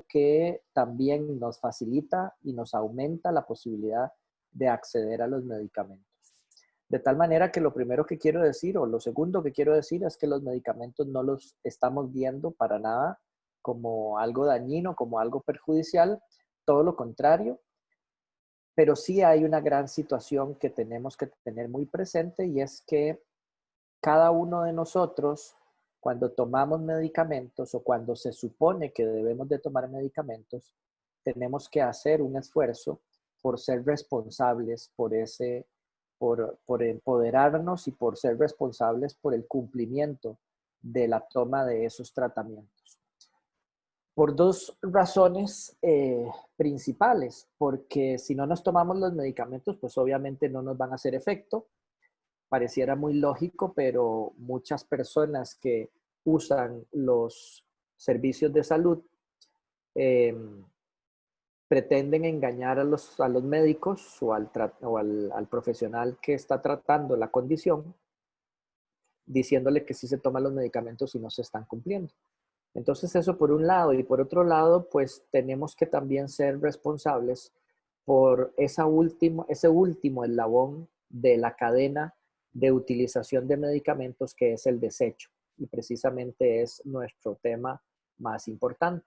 que también nos facilita y nos aumenta la posibilidad de acceder a los medicamentos. De tal manera que lo primero que quiero decir, o lo segundo que quiero decir, es que los medicamentos no los estamos viendo para nada como algo dañino, como algo perjudicial, todo lo contrario, pero sí hay una gran situación que tenemos que tener muy presente y es que cada uno de nosotros, cuando tomamos medicamentos o cuando se supone que debemos de tomar medicamentos, tenemos que hacer un esfuerzo por ser responsables por empoderarnos y por ser responsables por el cumplimiento de la toma de esos tratamientos. Por dos razones principales, porque si no nos tomamos los medicamentos, pues obviamente no nos van a hacer efecto. Pareciera muy lógico, pero muchas personas que usan los servicios de salud eh, pretenden engañar a los médicos o al profesional que está tratando la condición, diciéndole que sí se toman los medicamentos y no se están cumpliendo. Entonces eso por un lado, y por otro lado, pues tenemos que también ser responsables por ese último eslabón de la cadena de utilización de medicamentos, que es el desecho. Y precisamente es nuestro tema más importante,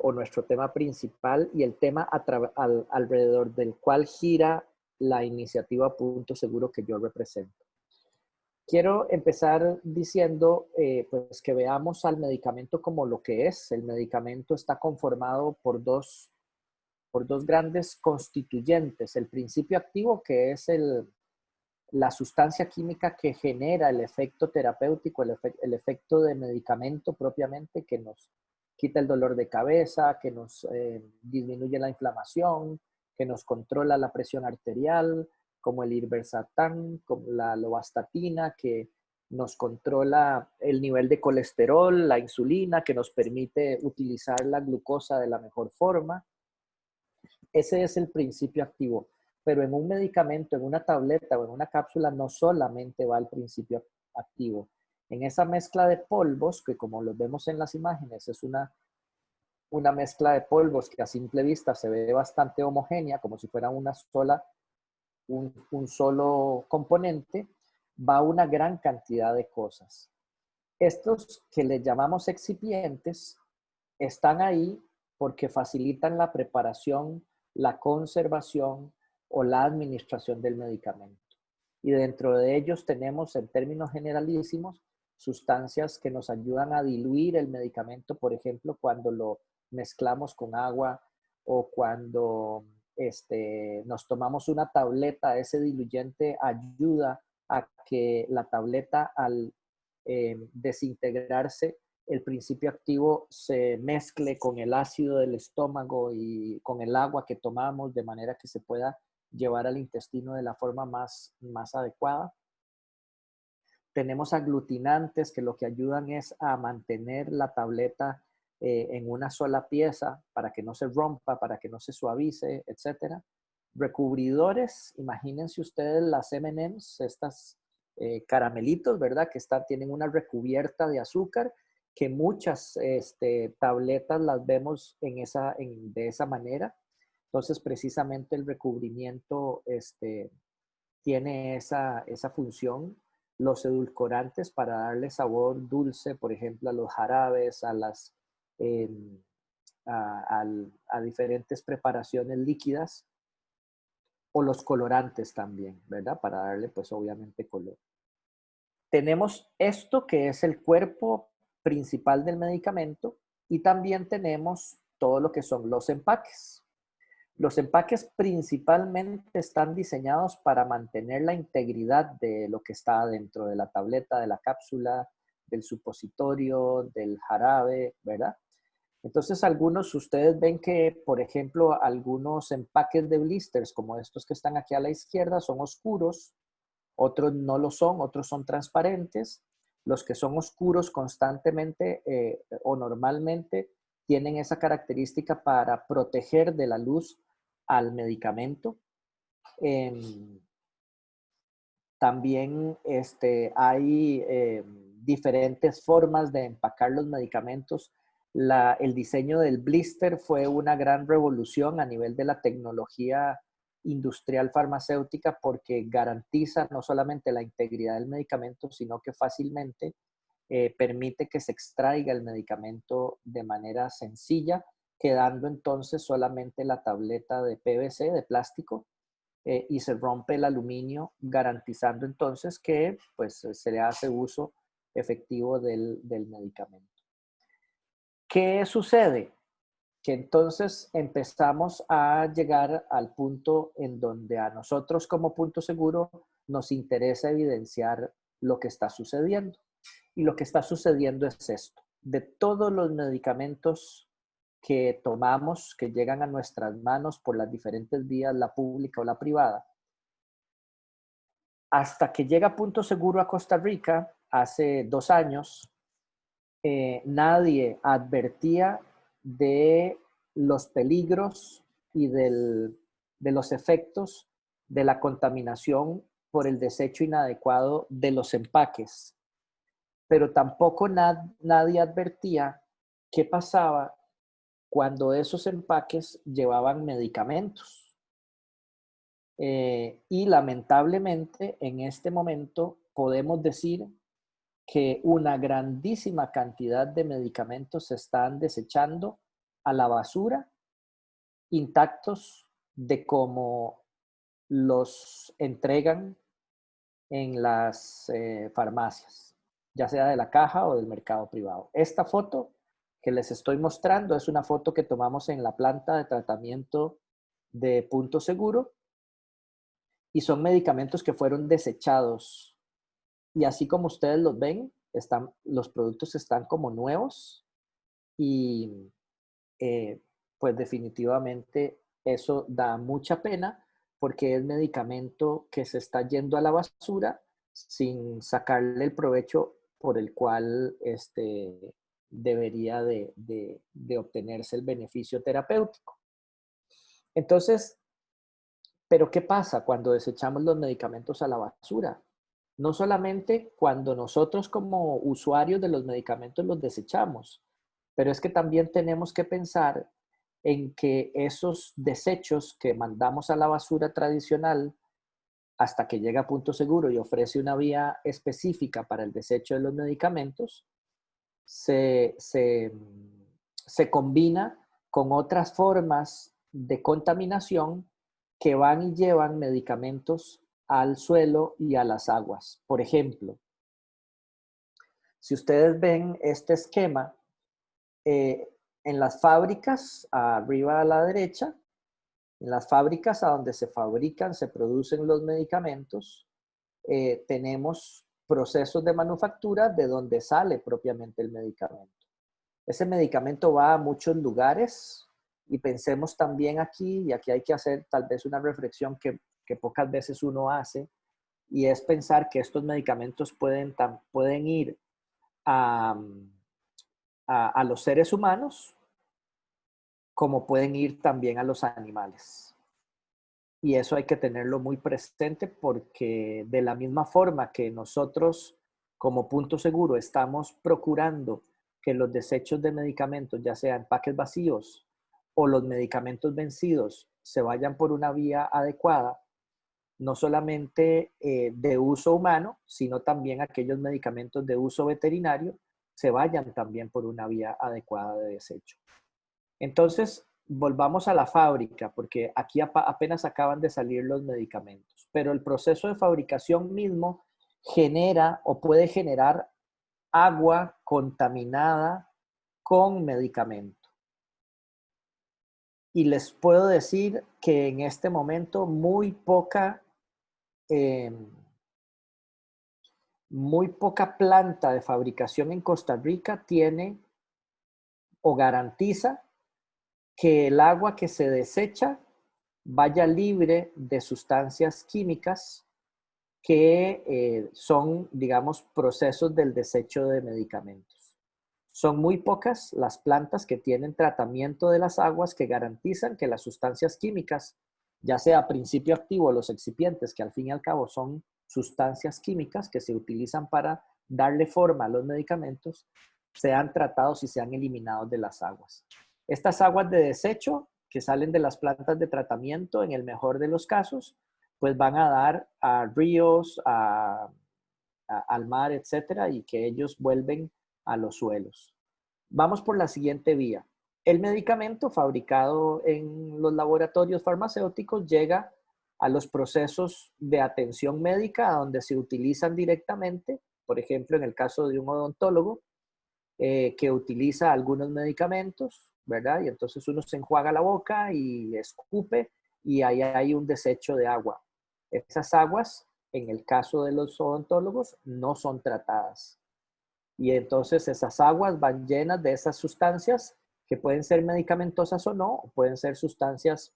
o nuestro tema principal, y el tema alrededor del cual gira la iniciativa Punto Seguro que yo represento. Quiero empezar diciendo pues que veamos al medicamento como lo que es. El medicamento está conformado por dos grandes constituyentes. El principio activo, que es la sustancia química que genera el efecto terapéutico, el efecto de medicamento propiamente, que nos quita el dolor de cabeza, que nos disminuye la inflamación, que nos controla la presión arterial, como el irbesartán, como la lovastatina, que nos controla el nivel de colesterol, la insulina, que nos permite utilizar la glucosa de la mejor forma. Ese es el principio activo. Pero en un medicamento, en una tableta o en una cápsula, no solamente va el principio activo. En esa mezcla de polvos, que como los vemos en las imágenes, es una mezcla de polvos que a simple vista se ve bastante homogénea, como si fuera un solo componente, va una gran cantidad de cosas. Estos que les llamamos excipientes están ahí porque facilitan la preparación, la conservación o la administración del medicamento. Y dentro de ellos tenemos, en términos generalísimos, sustancias que nos ayudan a diluir el medicamento, por ejemplo, cuando lo mezclamos con agua o cuando nos tomamos una tableta. Ese diluyente ayuda a que la tableta, al desintegrarse, el principio activo se mezcle con el ácido del estómago y con el agua que tomamos, de manera que se pueda llevar al intestino de la forma más adecuada. Tenemos aglutinantes que lo que ayudan es a mantener la tableta en una sola pieza para que no se rompa, para que no se suavice, etc. Recubridores, imagínense ustedes las M&M's, estas caramelitos, ¿verdad? Que tienen una recubierta de azúcar, que muchas tabletas las vemos de esa manera. Entonces, precisamente el recubrimiento tiene esa función. Los edulcorantes, para darle sabor dulce, por ejemplo, a los jarabes, eh, a diferentes preparaciones líquidas, o los colorantes también, ¿verdad? Para darle, pues, obviamente color. Tenemos esto que es el cuerpo principal del medicamento, y también tenemos todo lo que son los empaques. Los empaques principalmente están diseñados para mantener la integridad de lo que está dentro de la tableta, de la cápsula, del supositorio, del jarabe, ¿verdad? Entonces, ustedes ven que, por ejemplo, algunos empaques de blisters, como estos que están aquí a la izquierda, son oscuros, otros no lo son, otros son transparentes. Los que son oscuros constantemente o normalmente tienen esa característica para proteger de la luz al medicamento. También hay diferentes formas de empacar los medicamentos. El diseño del blister fue una gran revolución a nivel de la tecnología industrial farmacéutica porque garantiza no solamente la integridad del medicamento, sino que fácilmente permite que se extraiga el medicamento de manera sencilla, quedando entonces solamente la tableta de PVC, de plástico, y se rompe el aluminio, garantizando entonces que pues, se le hace uso efectivo del medicamento. ¿Qué sucede? Que entonces empezamos a llegar al punto en donde a nosotros como punto seguro nos interesa evidenciar lo que está sucediendo. Y lo que está sucediendo es esto. De todos los medicamentos que tomamos, que llegan a nuestras manos por las diferentes vías, la pública o la privada, hasta que llega Punto Seguro a Costa Rica, hace 2 años, nadie advertía de los peligros y de los efectos de la contaminación por el desecho inadecuado de los empaques. Pero tampoco nadie advertía qué pasaba cuando esos empaques llevaban medicamentos. Y lamentablemente en este momento podemos decir que una grandísima cantidad de medicamentos se están desechando a la basura, intactos de cómo los entregan en las farmacias, ya sea de la caja o del mercado privado. Esta foto que les estoy mostrando es una foto que tomamos en la planta de tratamiento de Punto Seguro y son medicamentos que fueron desechados. Y así como ustedes los ven, los productos están como nuevos y pues definitivamente eso da mucha pena porque es medicamento que se está yendo a la basura sin sacarle el provecho por el cual debería de obtenerse el beneficio terapéutico. Entonces, ¿pero qué pasa cuando desechamos los medicamentos a la basura? No solamente cuando nosotros como usuarios de los medicamentos los desechamos, pero es que también tenemos que pensar en que esos desechos que mandamos a la basura tradicional hasta que llega a Punto Seguro y ofrece una vía específica para el desecho de los medicamentos, se combina con otras formas de contaminación que van y llevan medicamentos al suelo y a las aguas. Por ejemplo, si ustedes ven este esquema, en las fábricas, arriba a la derecha, en las fábricas a donde se fabrican, se producen los medicamentos, tenemos procesos de manufactura de donde sale propiamente el medicamento. Ese medicamento va a muchos lugares y pensemos también aquí, y aquí hay que hacer tal vez una reflexión que pocas veces uno hace, y es pensar que estos medicamentos pueden ir a los seres humanos como pueden ir también a los animales. Y eso hay que tenerlo muy presente porque de la misma forma que nosotros como Punto Seguro estamos procurando que los desechos de medicamentos, ya sea empaques vacíos o los medicamentos vencidos, se vayan por una vía adecuada, no solamente de uso humano, sino también aquellos medicamentos de uso veterinario se vayan también por una vía adecuada de desecho. Entonces, volvamos a la fábrica, porque aquí apenas acaban de salir los medicamentos, pero el proceso de fabricación mismo genera o puede generar agua contaminada con medicamento. Y les puedo decir que en este momento muy poca planta de fabricación en Costa Rica tiene o garantiza que el agua que se desecha vaya libre de sustancias químicas que son, digamos, procesos del desecho de medicamentos. Son muy pocas las plantas que tienen tratamiento de las aguas que garantizan que las sustancias químicas, ya sea principio activo o los excipientes, que al fin y al cabo son sustancias químicas que se utilizan para darle forma a los medicamentos, sean tratados y sean eliminados de las aguas. Estas aguas de desecho que salen de las plantas de tratamiento, en el mejor de los casos, pues van a dar a ríos, al mar, etcétera, y que ellos vuelven a los suelos. Vamos por la siguiente vía. El medicamento fabricado en los laboratorios farmacéuticos llega a los procesos de atención médica donde se utilizan directamente, por ejemplo, en el caso de un odontólogo que utiliza algunos medicamentos, ¿verdad? Y entonces uno se enjuaga la boca y escupe y ahí hay un desecho de agua. Esas aguas, en el caso de los odontólogos, no son tratadas. Y entonces esas aguas van llenas de esas sustancias que pueden ser medicamentosas o no, o pueden ser sustancias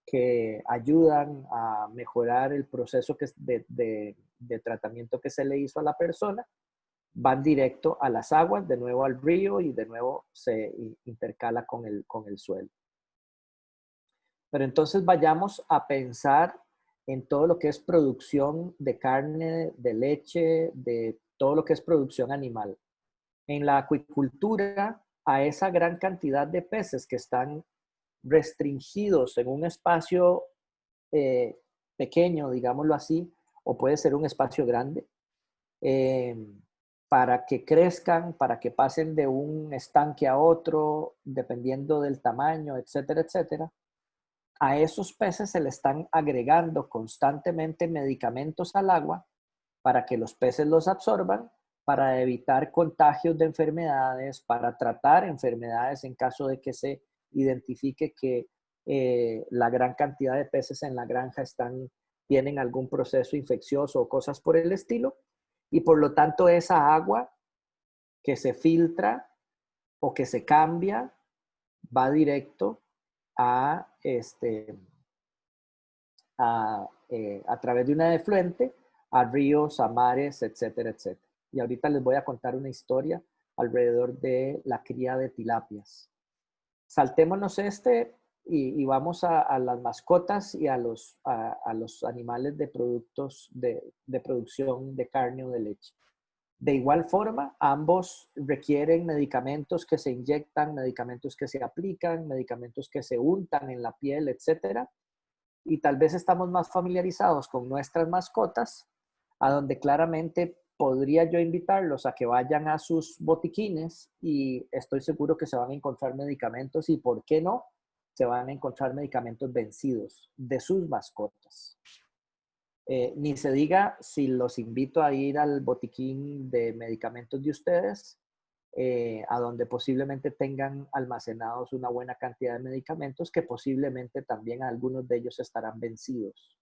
que ayudan a mejorar el proceso de tratamiento que se le hizo a la persona, van directo a las aguas, de nuevo al río y de nuevo se intercala con el suelo. Pero entonces vayamos a pensar en todo lo que es producción de carne, de leche, de todo lo que es producción animal. En la acuicultura, a esa gran cantidad de peces que están restringidos en un espacio pequeño, digámoslo así, o puede ser un espacio grande, eh, para que crezcan, para que pasen de un estanque a otro, dependiendo del tamaño, etcétera, etcétera. A esos peces se le están agregando constantemente medicamentos al agua para que los peces los absorban, para evitar contagios de enfermedades, para tratar enfermedades en caso de que se identifique que la gran cantidad de peces en la granja tienen algún proceso infeccioso o cosas por el estilo. Y por lo tanto esa agua que se filtra o que se cambia va directo a, a través de una efluente a ríos, a mares, etcétera, etcétera. Y ahorita les voy a contar una historia alrededor de la cría de tilapias. Saltémonos y vamos a las mascotas y a los animales de productos de producción de carne o de leche. De igual forma, ambos requieren medicamentos que se inyectan, medicamentos que se aplican, medicamentos que se untan en la piel, etcétera. Y tal vez estamos más familiarizados con nuestras mascotas, a donde claramente podría yo invitarlos a que vayan a sus botiquines y estoy seguro que se van a encontrar medicamentos y, ¿por qué no? Se van a encontrar medicamentos vencidos de sus mascotas. Ni se diga si los invito a ir al botiquín de medicamentos de ustedes, a donde posiblemente tengan almacenados una buena cantidad de medicamentos que posiblemente también algunos de ellos estarán vencidos.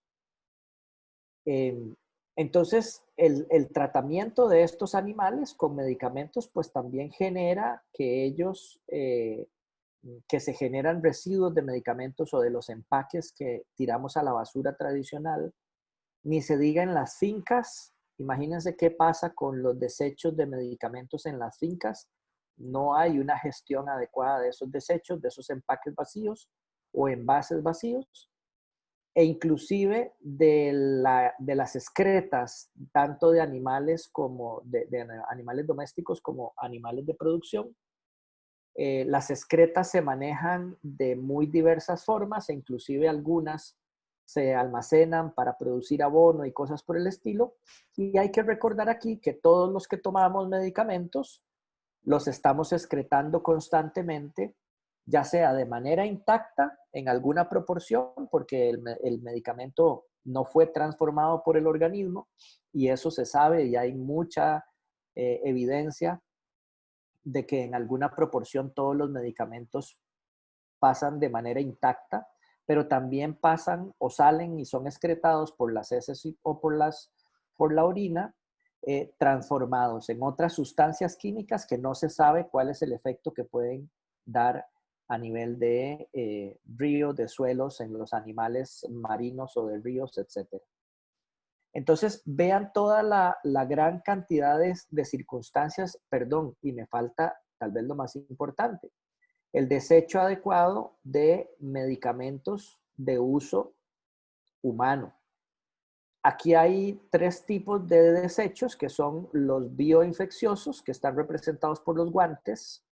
Entonces, el tratamiento de estos animales con medicamentos pues también genera que ellos, que se generan residuos de medicamentos o de los empaques que tiramos a la basura tradicional. Ni se diga en las fincas. Imagínense qué pasa con los desechos de medicamentos en las fincas. No hay una gestión adecuada de esos desechos, de esos empaques vacíos o envases vacíos. E inclusive de las excretas, tanto de animales como de animales domésticos como animales de producción. Las excretas se manejan de muy diversas formas e inclusive algunas se almacenan para producir abono y cosas por el estilo. Y hay que recordar aquí que todos los que tomamos medicamentos los estamos excretando constantemente, ya sea de manera intacta en alguna proporción, porque el medicamento no fue transformado por el organismo y eso se sabe y hay mucha evidencia de que en alguna proporción todos los medicamentos pasan de manera intacta, pero también pasan o salen y son excretados por las heces o por la orina, transformados en otras sustancias químicas que no se sabe cuál es el efecto que pueden dar a nivel de ríos, de suelos, en los animales marinos o de ríos, etc. Entonces, vean toda la gran cantidad de circunstancias, perdón, y me falta tal vez lo más importante, el desecho adecuado de medicamentos de uso humano. Aquí hay tres tipos de desechos que son los bioinfecciosos, que están representados por los guantes,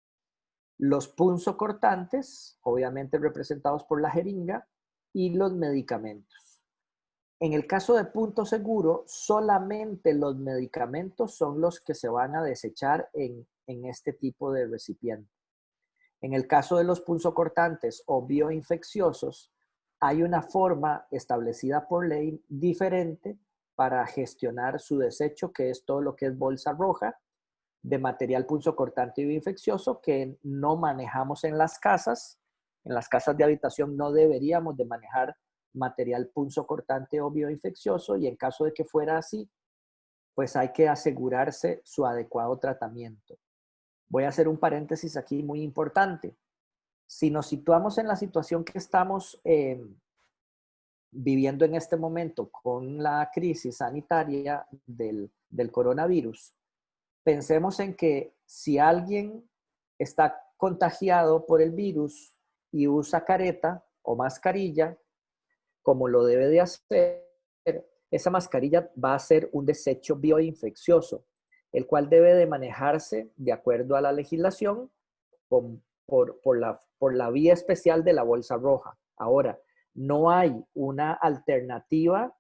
los punzocortantes, obviamente representados por la jeringa, y los medicamentos. En el caso de punto seguro, solamente los medicamentos son los que se van a desechar en este tipo de recipiente. En el caso de los punzocortantes o bioinfecciosos, hay una forma establecida por ley diferente para gestionar su desecho, que es todo lo que es bolsa roja de material punzocortante y bioinfeccioso que no manejamos en las casas. En las casas de habitación no deberíamos de manejar material punzocortante o bioinfeccioso, y en caso de que fuera así, pues hay que asegurarse su adecuado tratamiento. Voy a hacer un paréntesis aquí muy importante. Si nos situamos en la situación que estamos viviendo en este momento con la crisis sanitaria del coronavirus, pensemos en que si alguien está contagiado por el virus y usa careta o mascarilla, como lo debe de hacer, esa mascarilla va a ser un desecho bioinfeccioso, el cual debe de manejarse de acuerdo a la legislación por la vía especial de la bolsa roja. Ahora, no hay una alternativa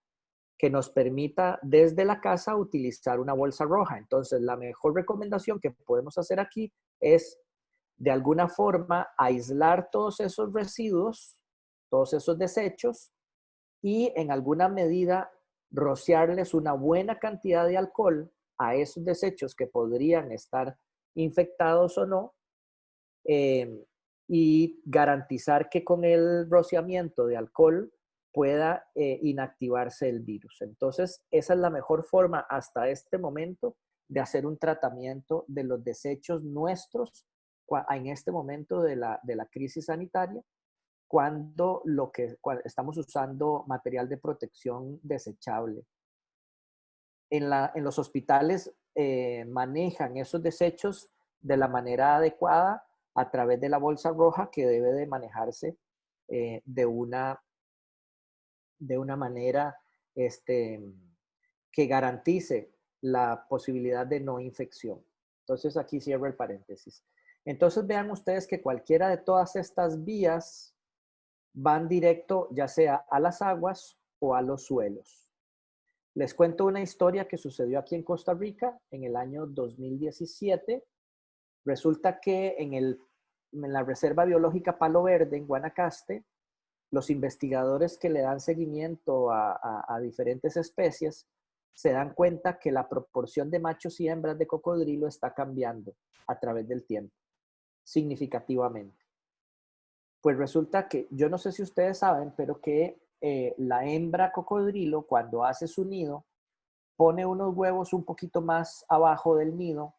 que nos permita desde la casa utilizar una bolsa roja. Entonces, la mejor recomendación que podemos hacer aquí es, de alguna forma, aislar todos esos residuos, todos esos desechos, y en alguna medida rociarles una buena cantidad de alcohol a esos desechos que podrían estar infectados o no, eh, y garantizar que con el rociamiento de alcohol pueda inactivarse el virus. Entonces, esa es la mejor forma hasta este momento de hacer un tratamiento de los desechos nuestros en este momento de la crisis sanitaria, cuando estamos usando material de protección desechable. En los hospitales manejan esos desechos de la manera adecuada a través de la bolsa roja, que debe de manejarse de una manera que garantice la posibilidad de no infección. Entonces aquí cierro el paréntesis. Entonces vean ustedes que cualquiera de todas estas vías van directo ya sea a las aguas o a los suelos. Les cuento una historia que sucedió aquí en Costa Rica en el año 2017. Resulta que en la Reserva Biológica Palo Verde, en Guanacaste, los investigadores que le dan seguimiento a diferentes especies se dan cuenta que la proporción de machos y hembras de cocodrilo está cambiando a través del tiempo, significativamente. Pues resulta que, yo no sé si ustedes saben, pero que la hembra cocodrilo, cuando hace su nido, pone unos huevos un poquito más abajo del nido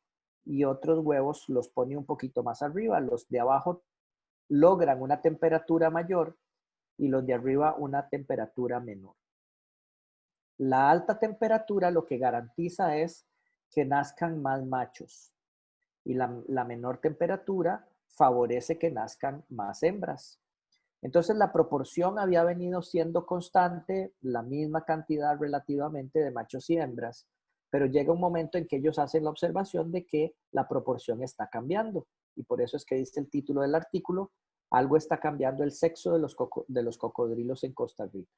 y otros huevos los pone un poquito más arriba. Los de abajo logran una temperatura mayor y los de arriba una temperatura menor. La alta temperatura lo que garantiza es que nazcan más machos, y la menor temperatura favorece que nazcan más hembras. Entonces la proporción había venido siendo constante, la misma cantidad relativamente de machos y hembras, pero llega un momento en que ellos hacen la observación de que la proporción está cambiando, y por eso es que dice el título del artículo: algo está cambiando el sexo de los cocodrilos en Costa Rica.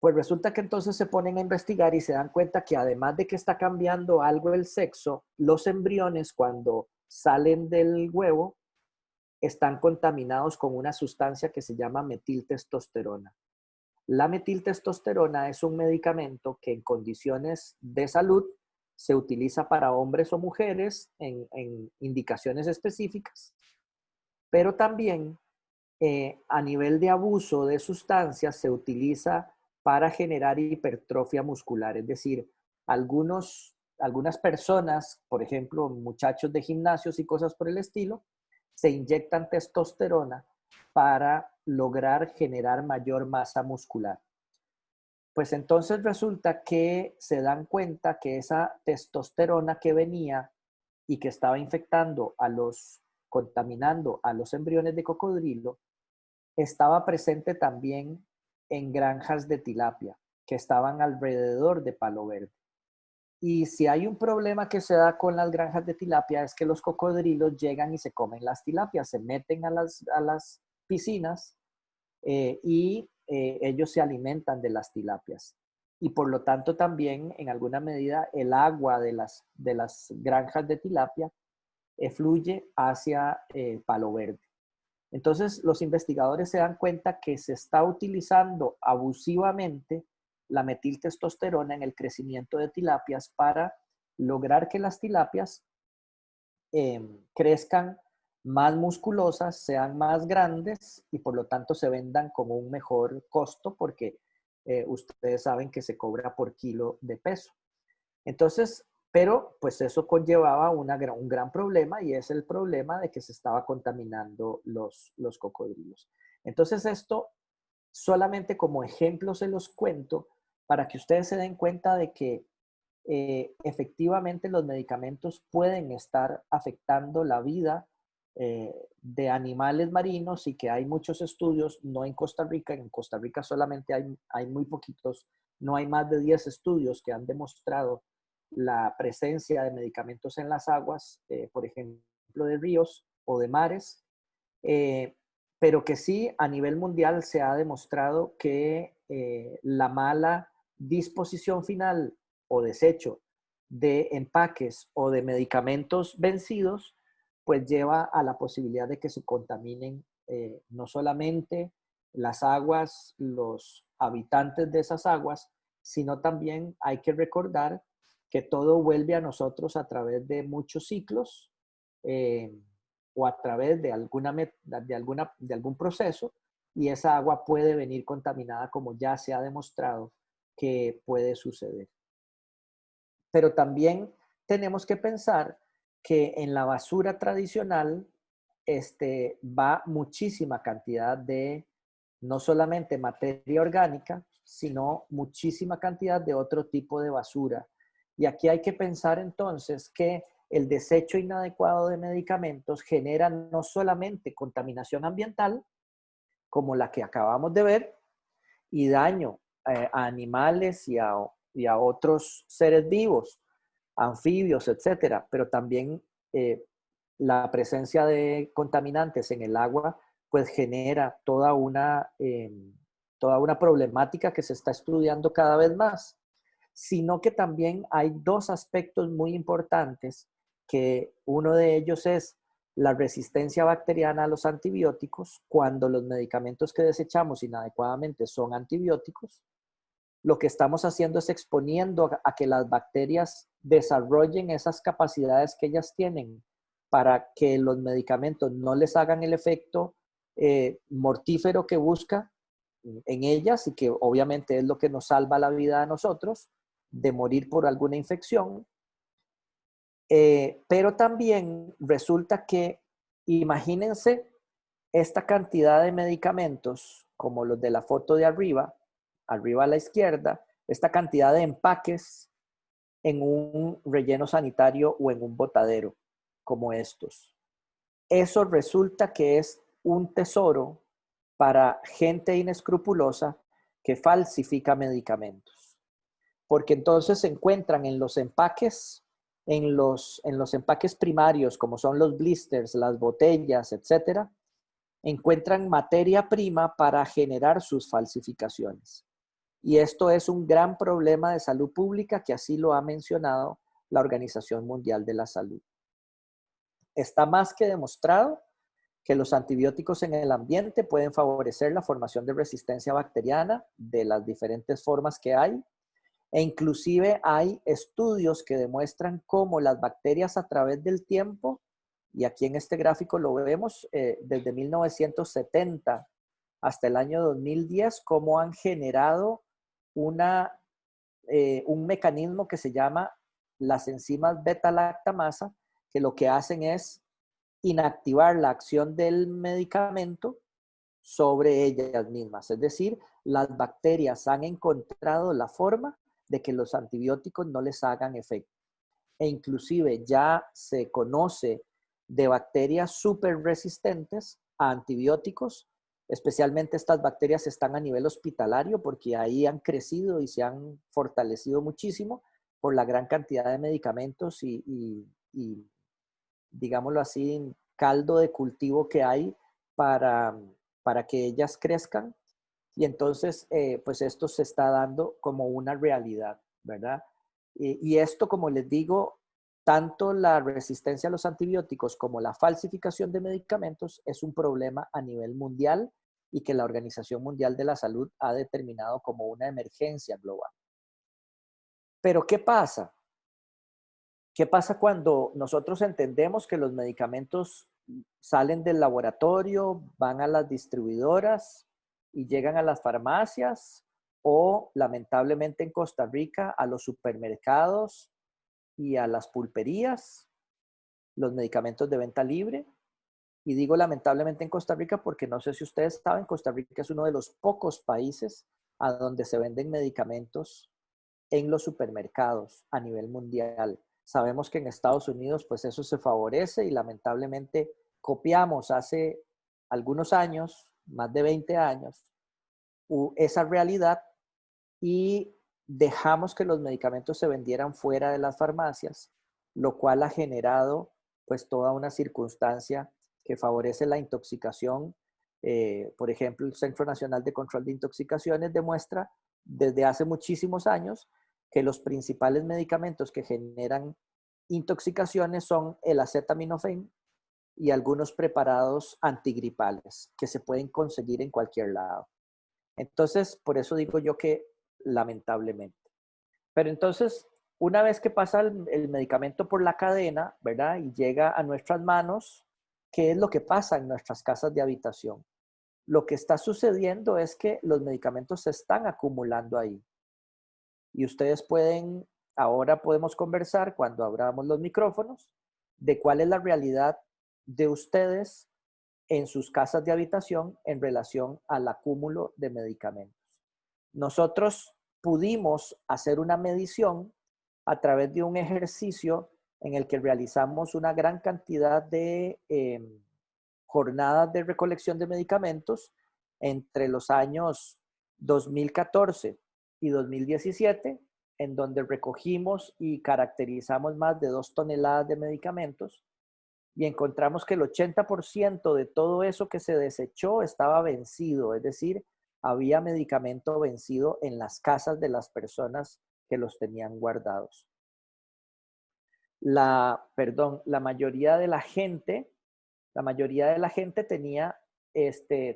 Pues resulta que entonces se ponen a investigar y se dan cuenta que además de que está cambiando algo el sexo, los embriones cuando salen del huevo están contaminados con una sustancia que se llama metiltestosterona. La metiltestosterona es un medicamento que en condiciones de salud se utiliza para hombres o mujeres en indicaciones específicas, pero también a nivel de abuso de sustancias se utiliza para generar hipertrofia muscular. Es decir, algunas personas, por ejemplo, muchachos de gimnasios y cosas por el estilo, se inyectan testosterona para lograr generar mayor masa muscular. Pues entonces resulta que se dan cuenta que esa testosterona que venía y que estaba contaminando a los embriones de cocodrilo, estaba presente también en granjas de tilapia. que estaban alrededor de Palo Verde. Y si hay un problema que se da con las granjas de tilapia es que los cocodrilos llegan y se comen las tilapias, se meten a las piscinas y ellos se alimentan de las tilapias. Y por lo tanto también en alguna medida el agua de las granjas de tilapia fluye hacia Palo Verde. Entonces los investigadores se dan cuenta que se está utilizando abusivamente la metiltestosterona en el crecimiento de tilapias para lograr que las tilapias crezcan más musculosas, sean más grandes y por lo tanto se vendan con un mejor costo porque ustedes saben que se cobra por kilo de peso. Entonces, pero pues eso conllevaba un gran problema y es el problema de que se estaba contaminando los cocodrilos. Entonces esto solamente como ejemplo se los cuento para que ustedes se den cuenta de que efectivamente los medicamentos pueden estar afectando la vida de animales marinos y que hay muchos estudios, no en Costa Rica solamente hay muy poquitos, no hay más de 10 estudios que han demostrado la presencia de medicamentos en las aguas, por ejemplo, de ríos o de mares, pero que sí a nivel mundial se ha demostrado que la mala disposición final o desecho de empaques o de medicamentos vencidos, pues lleva a la posibilidad de que se contaminen no solamente las aguas, los habitantes de esas aguas, sino también hay que recordar que todo vuelve a nosotros a través de muchos ciclos o a través de algún proceso y esa agua puede venir contaminada como ya se ha demostrado que puede suceder. Pero también tenemos que pensar que en la basura tradicional va muchísima cantidad de no solamente materia orgánica, sino muchísima cantidad de otro tipo de basura. Y aquí hay que pensar entonces que el desecho inadecuado de medicamentos genera no solamente contaminación ambiental, como la que acabamos de ver, y daño a animales y a otros seres vivos, anfibios, etcétera, pero también la presencia de contaminantes en el agua pues genera toda una problemática que se está estudiando cada vez más, sino que también hay dos aspectos muy importantes, que uno de ellos es la resistencia bacteriana a los antibióticos. Cuando los medicamentos que desechamos inadecuadamente son antibióticos, lo que estamos haciendo es exponiendo a que las bacterias desarrollen esas capacidades que ellas tienen para que los medicamentos no les hagan el efecto mortífero que busca en ellas y que obviamente es lo que nos salva la vida a nosotros de morir por alguna infección. Pero también resulta que, imagínense esta cantidad de medicamentos, como los de la foto de arriba a la izquierda, esta cantidad de empaques en un relleno sanitario o en un botadero como estos. Eso resulta que es un tesoro para gente inescrupulosa que falsifica medicamentos. Porque entonces se encuentran en los empaques, en los empaques primarios, como son los blisters, las botellas, etcétera, encuentran materia prima para generar sus falsificaciones. Y esto es un gran problema de salud pública que así lo ha mencionado la Organización Mundial de la Salud. Está más que demostrado que los antibióticos en el ambiente pueden favorecer la formación de resistencia bacteriana de las diferentes formas que hay. E inclusive hay estudios que demuestran cómo las bacterias a través del tiempo, y aquí en este gráfico lo vemos desde 1970 hasta el año 2010, cómo han generado un mecanismo que se llama las enzimas beta-lactamasa, que lo que hacen es inactivar la acción del medicamento sobre ellas mismas. Es decir, las bacterias han encontrado la forma de que los antibióticos no les hagan efecto. E inclusive ya se conoce de bacterias súper resistentes a antibióticos Especialmente estas bacterias están a nivel hospitalario porque ahí han crecido y se han fortalecido muchísimo por la gran cantidad de medicamentos y digámoslo así, caldo de cultivo que hay para, para que ellas crezcan. Y entonces, pues esto se está dando como una realidad, ¿verdad? Y esto, como les digo, tanto la resistencia a los antibióticos como la falsificación de medicamentos es un problema a nivel mundial y que la Organización Mundial de la Salud ha determinado como una emergencia global. Pero ¿qué pasa? ¿Qué pasa cuando nosotros entendemos que los medicamentos salen del laboratorio, van a las distribuidoras y llegan a las farmacias o lamentablemente en Costa Rica a los supermercados y a las pulperías, los medicamentos de venta libre? Y digo lamentablemente en Costa Rica porque no sé si ustedes saben, Costa Rica es uno de los pocos países a donde se venden medicamentos en los supermercados a nivel mundial. Sabemos que en Estados Unidos pues eso se favorece y lamentablemente copiamos hace algunos años, más de 20 años, esa realidad y dejamos que los medicamentos se vendieran fuera de las farmacias, lo cual ha generado pues toda una circunstancia que favorece la intoxicación. Por ejemplo, el Centro Nacional de Control de Intoxicaciones demuestra desde hace muchísimos años que los principales medicamentos que generan intoxicaciones son el acetaminofén y algunos preparados antigripales que se pueden conseguir en cualquier lado. Entonces, por eso digo yo que lamentablemente. Pero entonces, una vez que pasa el medicamento por la cadena, ¿verdad? Y llega a nuestras manos, ¿qué es lo que pasa en nuestras casas de habitación? Lo que está sucediendo es que los medicamentos se están acumulando ahí. Y ustedes pueden, ahora podemos conversar cuando abramos los micrófonos, de cuál es la realidad de ustedes en sus casas de habitación en relación al acúmulo de medicamentos. Nosotros pudimos hacer una medición a través de un ejercicio en el que realizamos una gran cantidad de jornadas de recolección de medicamentos entre los años 2014 y 2017, en donde recogimos y caracterizamos más de 2 toneladas de medicamentos y encontramos que el 80% de todo eso que se desechó estaba vencido, es decir, había medicamento vencido en las casas de las personas que los tenían guardados. La mayoría de la gente tenía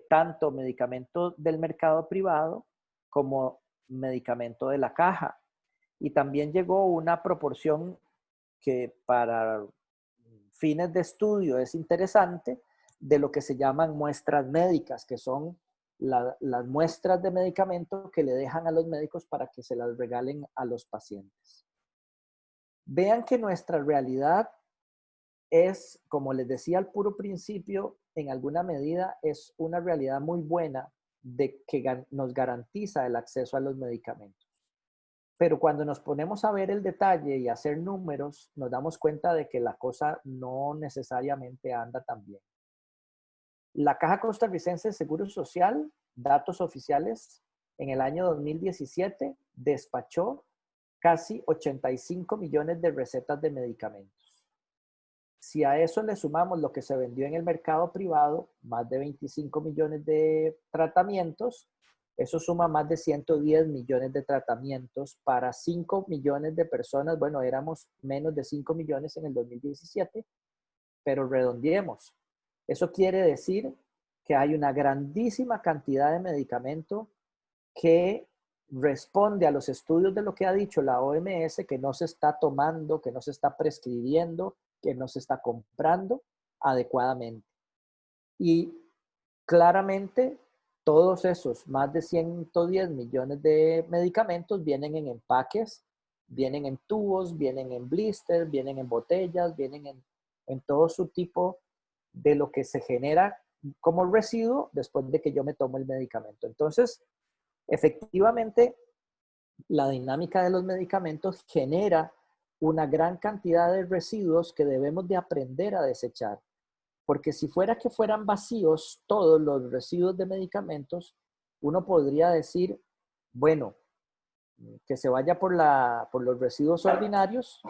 tanto medicamento del mercado privado como medicamento de la caja. Y también llegó una proporción que para fines de estudio es interesante de lo que se llaman muestras médicas, que son las muestras de medicamento que le dejan a los médicos para que se las regalen a los pacientes. Vean que nuestra realidad es, como les decía al puro principio, en alguna medida es una realidad muy buena de que nos garantiza el acceso a los medicamentos. Pero cuando nos ponemos a ver el detalle y hacer números, nos damos cuenta de que la cosa no necesariamente anda tan bien. La Caja Costarricense de Seguro Social, datos oficiales, en el año 2017 despachó casi 85 millones de recetas de medicamentos. Si a eso le sumamos lo que se vendió en el mercado privado, más de 25 millones de tratamientos, eso suma más de 110 millones de tratamientos para 5 millones de personas. Bueno, éramos menos de 5 millones en el 2017, pero redondeemos. Eso quiere decir que hay una grandísima cantidad de medicamento que responde a los estudios de lo que ha dicho la OMS, que no se está tomando, que no se está prescribiendo, que no se está comprando adecuadamente. Y claramente todos esos más de 110 millones de medicamentos vienen en empaques, vienen en tubos, vienen en blisters, vienen en botellas, vienen en todo su tipo de lo que se genera como residuo después de que yo me tomo el medicamento. Entonces, efectivamente, la dinámica de los medicamentos genera una gran cantidad de residuos que debemos de aprender a desechar. Porque si fuera que fueran vacíos todos los residuos de medicamentos, uno podría decir, bueno, que se vaya por los residuos ordinarios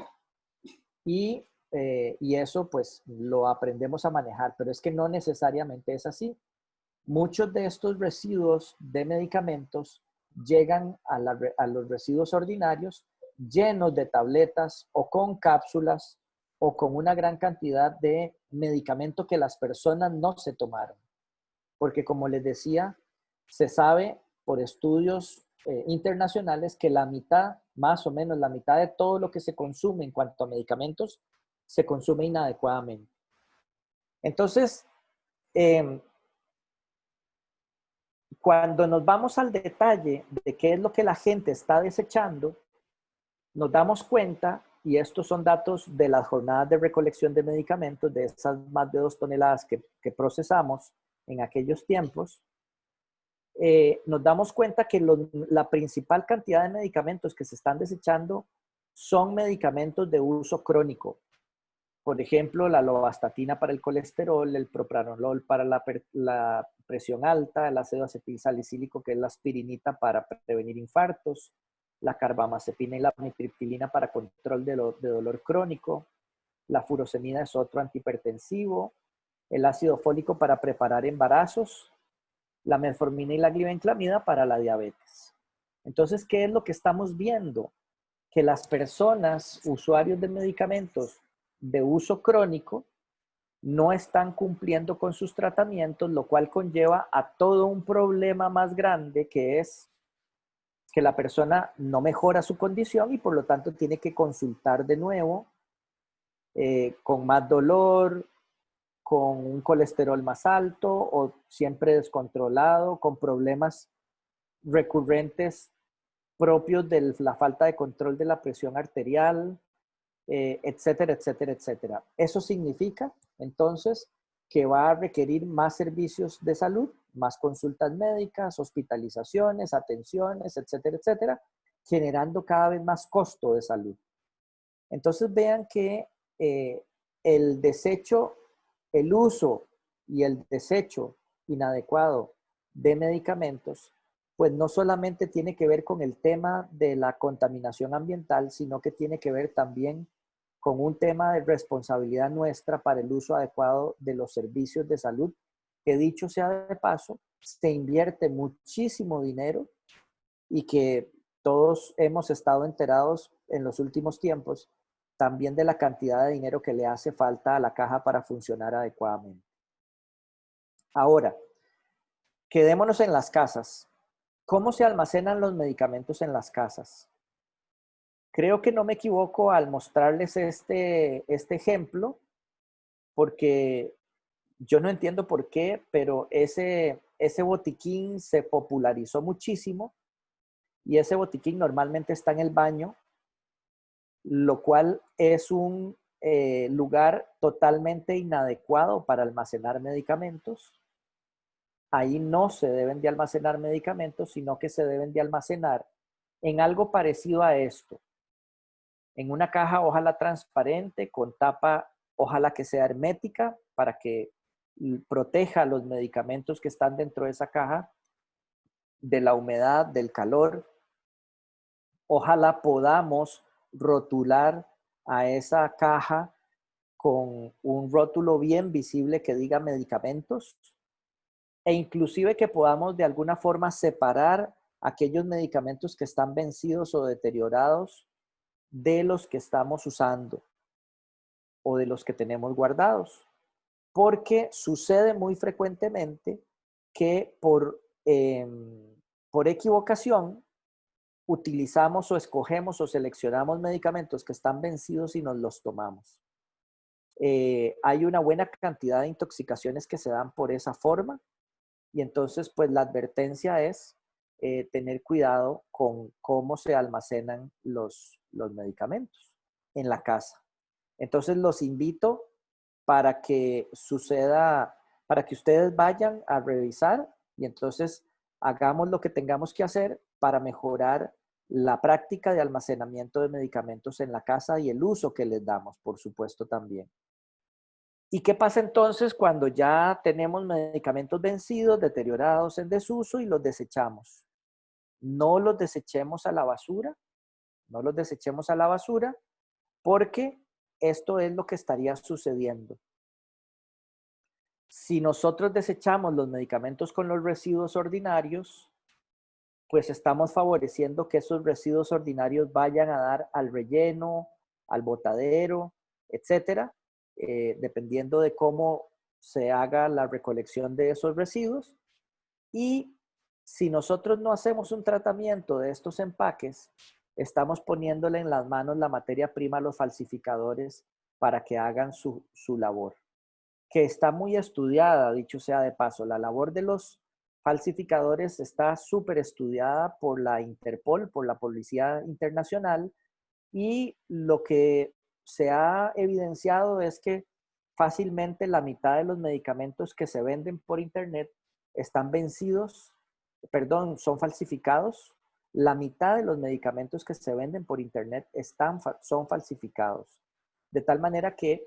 y eso pues lo aprendemos a manejar, pero es que no necesariamente es así. Muchos de estos residuos de medicamentos llegan a los residuos ordinarios llenos de tabletas o con cápsulas o con una gran cantidad de medicamento que las personas no se tomaron. Porque como les decía, se sabe por estudios internacionales que la mitad, más o menos la mitad de todo lo que se consume en cuanto a medicamentos, se consume inadecuadamente. Entonces, eh, cuando nos vamos al detalle de qué es lo que la gente está desechando, nos damos cuenta, y estos son datos de las jornadas de recolección de medicamentos, de esas más de 2 toneladas que procesamos en aquellos tiempos, nos damos cuenta que la principal cantidad de medicamentos que se están desechando son medicamentos de uso crónico. Por ejemplo, la lovastatina para el colesterol, el propranolol para la presión alta, el ácido acetilsalicílico, que es la aspirinita para prevenir infartos, la carbamazepina y la amitriptilina para control de dolor crónico, la furosemida es otro antihipertensivo, el ácido fólico para preparar embarazos, la metformina y la glibenclamida para la diabetes. Entonces, ¿qué es lo que estamos viendo? Que las personas, usuarios de medicamentos de uso crónico, no están cumpliendo con sus tratamientos, lo cual conlleva a todo un problema más grande que es que la persona no mejora su condición y por lo tanto tiene que consultar de nuevo con más dolor, con un colesterol más alto o siempre descontrolado, con problemas recurrentes propios de la falta de control de la presión arterial, etcétera, etcétera, etcétera. Eso significa, entonces, que va a requerir más servicios de salud, más consultas médicas, hospitalizaciones, atenciones, etcétera, etcétera, generando cada vez más costo de salud. Entonces, vean que el desecho, el uso y el desecho inadecuado de medicamentos, pues no solamente tiene que ver con el tema de la contaminación ambiental, sino que tiene que ver también con un tema de responsabilidad nuestra para el uso adecuado de los servicios de salud, que dicho sea de paso, se invierte muchísimo dinero y que todos hemos estado enterados en los últimos tiempos también de la cantidad de dinero que le hace falta a la caja para funcionar adecuadamente. Ahora, quedémonos en las casas. ¿Cómo se almacenan los medicamentos en las casas? Creo que no me equivoco al mostrarles este ejemplo, porque yo no entiendo por qué, pero ese botiquín se popularizó muchísimo y ese botiquín normalmente está en el baño, lo cual es un lugar totalmente inadecuado para almacenar medicamentos. Ahí no se deben de almacenar medicamentos, sino que se deben de almacenar en algo parecido a esto. En una caja, ojalá transparente, con tapa, ojalá que sea hermética, para que proteja los medicamentos que están dentro de esa caja de la humedad, del calor. Ojalá podamos rotular a esa caja con un rótulo bien visible que diga medicamentos e inclusive que podamos de alguna forma separar aquellos medicamentos que están vencidos o deteriorados de los que estamos usando o de los que tenemos guardados. Porque sucede muy frecuentemente que por equivocación utilizamos o escogemos o seleccionamos medicamentos que están vencidos y nos los tomamos. Hay una buena cantidad de intoxicaciones que se dan por esa forma y entonces pues la advertencia es tener cuidado con cómo se almacenan los medicamentos en la casa. Entonces los invito para que suceda, para que ustedes vayan a revisar y entonces hagamos lo que tengamos que hacer para mejorar la práctica de almacenamiento de medicamentos en la casa y el uso que les damos, por supuesto, también. ¿Y qué pasa entonces cuando ya tenemos medicamentos vencidos, deteriorados en desuso y los desechamos? No los desechemos a la basura, no los desechemos a la basura, porque esto es lo que estaría sucediendo. Si nosotros desechamos los medicamentos con los residuos ordinarios, pues estamos favoreciendo que esos residuos ordinarios vayan a dar al relleno, al botadero, etcétera, dependiendo de cómo se haga la recolección de esos residuos. Y si nosotros no hacemos un tratamiento de estos empaques, estamos poniéndole en las manos la materia prima a los falsificadores para que hagan su labor, que está muy estudiada, dicho sea de paso. La labor de los falsificadores está súper estudiada por la Interpol, por la Policía Internacional, y lo que se ha evidenciado es que fácilmente la mitad de los medicamentos que se venden por Internet están vencidos, perdón, son falsificados. La mitad de los medicamentos que se venden por Internet son falsificados. De tal manera que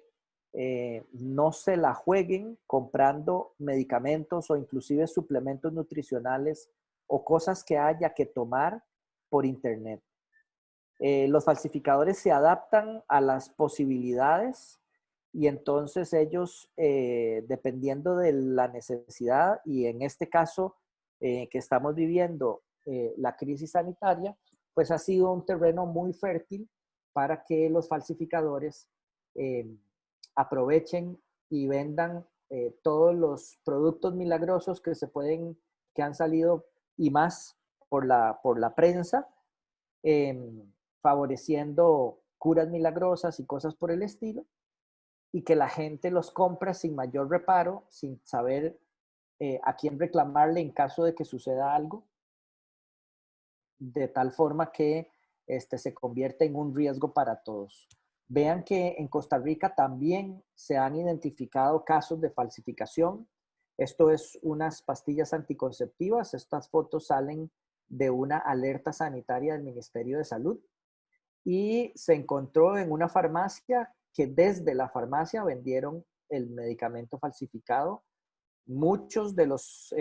no se la jueguen comprando medicamentos o inclusive suplementos nutricionales o cosas que haya que tomar por Internet. Los falsificadores se adaptan a las posibilidades y entonces ellos, dependiendo de la necesidad, y en este caso que estamos viviendo la crisis sanitaria, pues ha sido un terreno muy fértil para que los falsificadores eh, aprovechen y vendan todos los productos milagrosos que han salido y más por la prensa, eh, favoreciendo curas milagrosas y cosas por el estilo, y que la gente los compra sin mayor reparo, sin saber a quién reclamarle en caso de que suceda algo, de tal forma que se convierte en un riesgo para todos. Vean que en Costa Rica también se han identificado casos de falsificación. Esto es unas pastillas anticonceptivas. Estas fotos salen de una alerta sanitaria del Ministerio de Salud y se encontró en una farmacia que desde la farmacia vendieron el medicamento falsificado. Muchos de los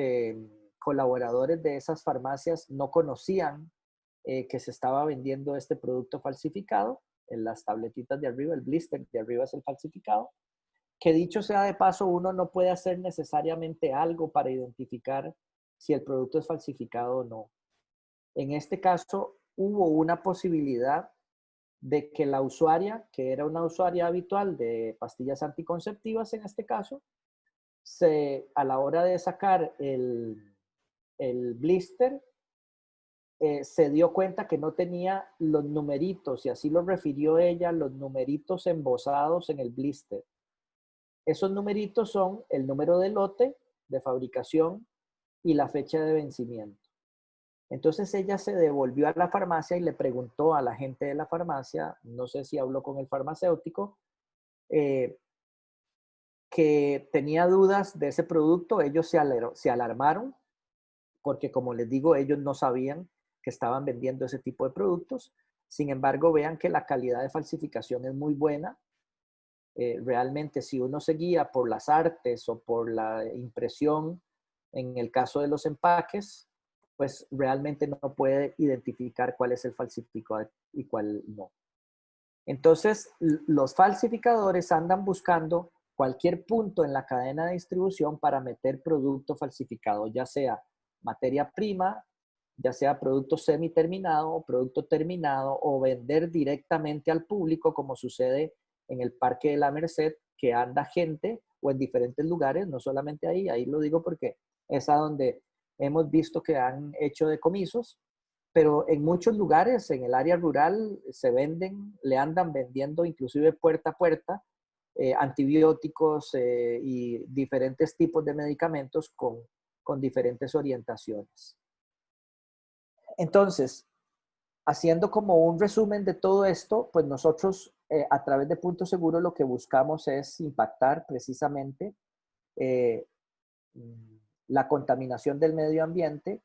colaboradores de esas farmacias no conocían que se estaba vendiendo este producto falsificado. En las tabletitas de arriba, el blister de arriba es el falsificado. Que dicho sea de paso, uno no puede hacer necesariamente algo para identificar si el producto es falsificado o no. En este caso, hubo una posibilidad de que la usuaria, que era una usuaria habitual de pastillas anticonceptivas en este caso, a la hora de sacar el blister, se dio cuenta que no tenía los numeritos, y así lo refirió ella, los numeritos embosados en el blister. Esos numeritos son el número de lote de fabricación y la fecha de vencimiento. Entonces ella se devolvió a la farmacia y le preguntó a la gente de la farmacia, no sé si habló con el farmacéutico, eh, que tenía dudas de ese producto. Ellos se alarmaron porque, como les digo, ellos no sabían que estaban vendiendo ese tipo de productos. Sin embargo, vean que la calidad de falsificación es muy buena. Realmente, si uno se guía por las artes o por la impresión, en el caso de los empaques, pues realmente no puede identificar cuál es el falsificado y cuál no. Entonces, los falsificadores andan buscando cualquier punto en la cadena de distribución para meter producto falsificado, ya sea materia prima, ya sea producto semi-terminado o producto terminado, o vender directamente al público, como sucede en el Parque de la Merced, que anda gente, o en diferentes lugares, no solamente ahí lo digo porque es a donde hemos visto que han hecho decomisos, pero en muchos lugares, en el área rural, le andan vendiendo inclusive puerta a puerta, antibióticos y diferentes tipos de medicamentos con diferentes orientaciones. Entonces, haciendo como un resumen de todo esto, pues nosotros a través de Punto Seguro lo que buscamos es impactar precisamente eh, la contaminación del medio ambiente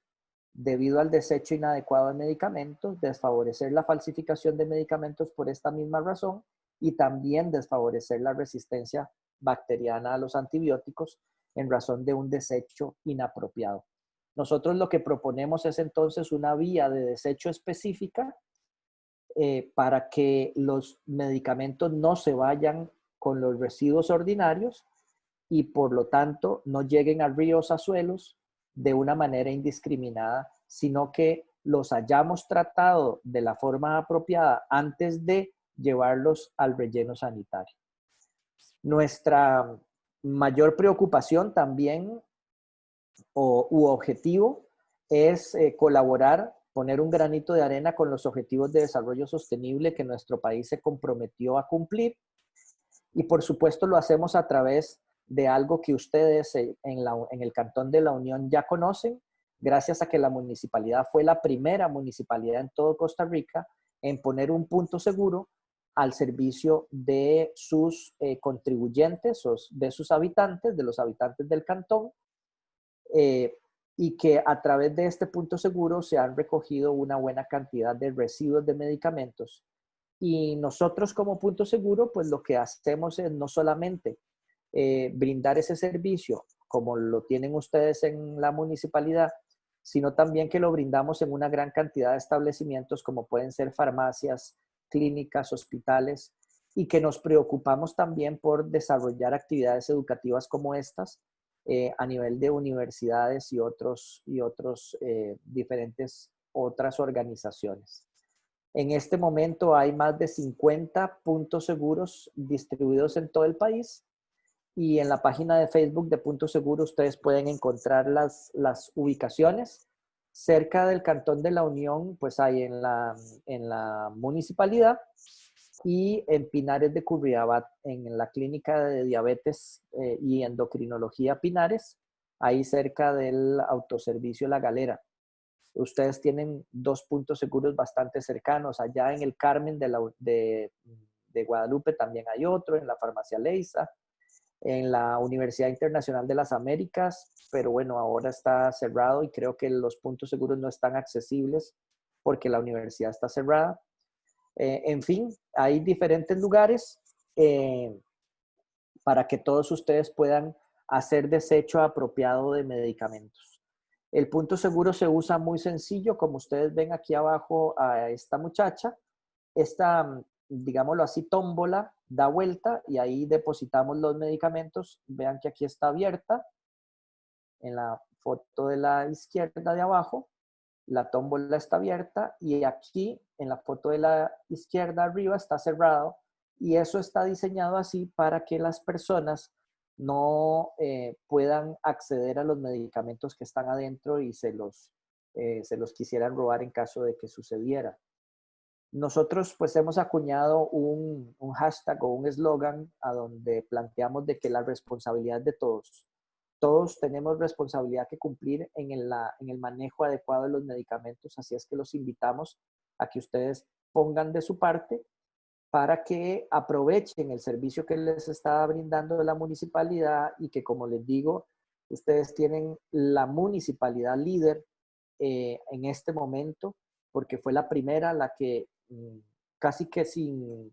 debido al desecho inadecuado de medicamentos, desfavorecer la falsificación de medicamentos por esta misma razón y también desfavorecer la resistencia bacteriana a los antibióticos en razón de un desecho inapropiado. Nosotros lo que proponemos es entonces una vía de desecho específica para que los medicamentos no se vayan con los residuos ordinarios y por lo tanto no lleguen a ríos, a suelos de una manera indiscriminada, sino que los hayamos tratado de la forma apropiada antes de llevarlos al relleno sanitario. Nuestra mayor preocupación también u objetivo es colaborar, poner un granito de arena con los objetivos de desarrollo sostenible que nuestro país se comprometió a cumplir. Y por supuesto lo hacemos a través de algo que ustedes en el Cantón de la Unión ya conocen, gracias a que la municipalidad fue la primera municipalidad en todo Costa Rica en poner un punto seguro al servicio de sus contribuyentes o de sus habitantes, de los habitantes del cantón, y que a través de este punto seguro se han recogido una buena cantidad de residuos de medicamentos. Y nosotros como punto seguro, pues lo que hacemos es no solamente brindar ese servicio como lo tienen ustedes en la municipalidad, sino también que lo brindamos en una gran cantidad de establecimientos como pueden ser farmacias, clínicas, hospitales, y que nos preocupamos también por desarrollar actividades educativas como estas a nivel de universidades y otros diferentes otras organizaciones. En este momento hay más de 50 puntos seguros distribuidos en todo el país y en la página de Facebook de Punto Seguro ustedes pueden encontrar las ubicaciones. Cerca del Cantón de la Unión, pues hay en la municipalidad y en Pinares de Curridabat, en la clínica de diabetes y endocrinología Pinares, ahí cerca del autoservicio La Galera. Ustedes tienen dos puntos seguros bastante cercanos. Allá en el Carmen de Guadalupe también hay otro, en la farmacia Leisa, en la Universidad Internacional de las Américas, pero bueno, ahora está cerrado y creo que los puntos seguros no están accesibles porque la universidad está cerrada. En fin, hay diferentes lugares para que todos ustedes puedan hacer desecho apropiado de medicamentos. El punto seguro se usa muy sencillo, como ustedes ven aquí abajo a esta muchacha. Esta, digámoslo así, tómbola da vuelta y ahí depositamos los medicamentos. Vean que aquí está abierta en la foto de la izquierda de abajo. La tómbola está abierta y aquí en la foto de la izquierda arriba está cerrado y eso está diseñado así para que las personas no puedan acceder a los medicamentos que están adentro y se los quisieran robar en caso de que sucediera. Nosotros pues hemos acuñado un hashtag o un eslogan a donde planteamos de que la responsabilidad de todos. Todos tenemos responsabilidad que cumplir en el manejo adecuado de los medicamentos, así es que los invitamos a que ustedes pongan de su parte para que aprovechen el servicio que les está brindando la municipalidad y que, como les digo, ustedes tienen la municipalidad líder en este momento, porque fue la primera la que casi que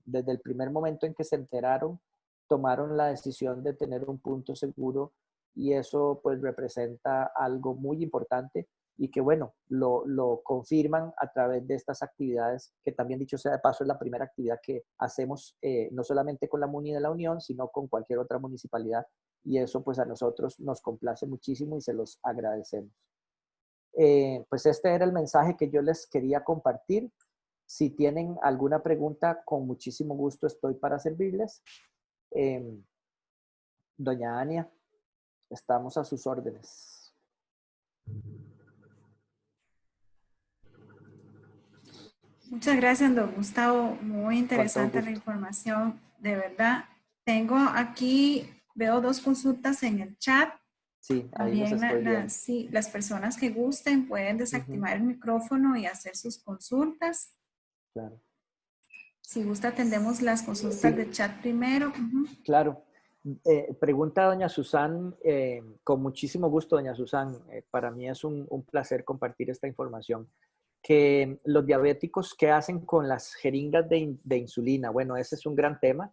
desde el primer momento en que se enteraron, tomaron la decisión de tener un punto seguro y eso pues representa algo muy importante y que bueno, lo confirman a través de estas actividades, que también dicho sea de paso es la primera actividad que hacemos no solamente con la Muni de la Unión, sino con cualquier otra municipalidad y eso pues a nosotros nos complace muchísimo y se los agradecemos. Pues este era el mensaje que yo les quería compartir. Si tienen alguna pregunta, con muchísimo gusto estoy para servirles. Doña Ania, estamos a sus órdenes. Muchas gracias, don Gustavo. Muy Con todo interesante la gusto. información, de verdad. Tengo aquí, veo dos consultas en el chat. Sí, ahí los También estoy viendo. sí, las personas que gusten pueden desactivar el micrófono y hacer sus consultas. Claro. Si gusta, atendemos las consultas Sí, de chat primero. claro. Pregunta doña Susan, con muchísimo gusto, doña Susan. Para mí es un placer compartir esta información. Que los diabéticos, ¿qué hacen con las jeringas de insulina? Bueno, ese es un gran tema.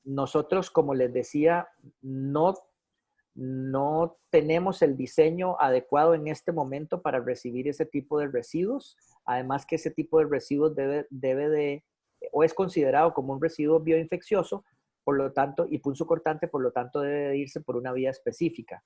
nosotros, como les decía, no tenemos el diseño adecuado en este momento para recibir ese tipo de residuos. Además que ese tipo de residuos o es considerado como un residuo bioinfeccioso, por lo tanto, y punzocortante, por lo tanto debe de irse por una vía específica.